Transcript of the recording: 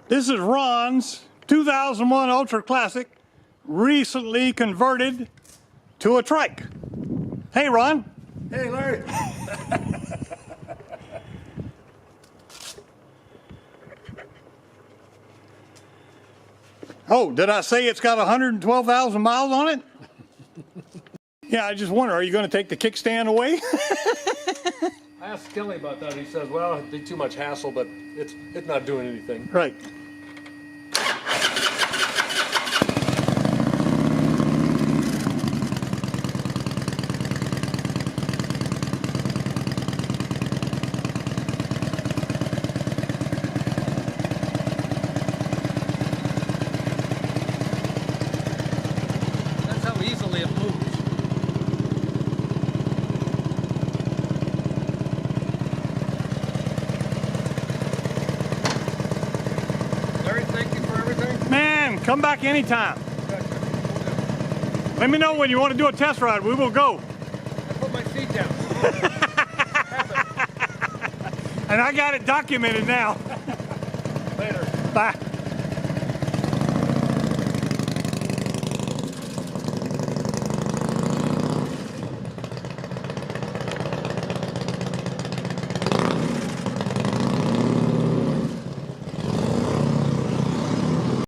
This is Ron's 2001 Ultra Classic, recently converted to a trike. Hey, Ron. Hey, Larry. Oh, did I say it's got 112,000 miles on it? Yeah, I just wonder, are you going to take the kickstand away? I asked Kelly about that. He says, well, it'd be too much hassle, but it's not doing anything. Right. That's how easily it moves. Larry, thank you for everything. Man, come back anytime. Let me know when you want to do a test ride. We will go. I put my feet down. And I got it documented now.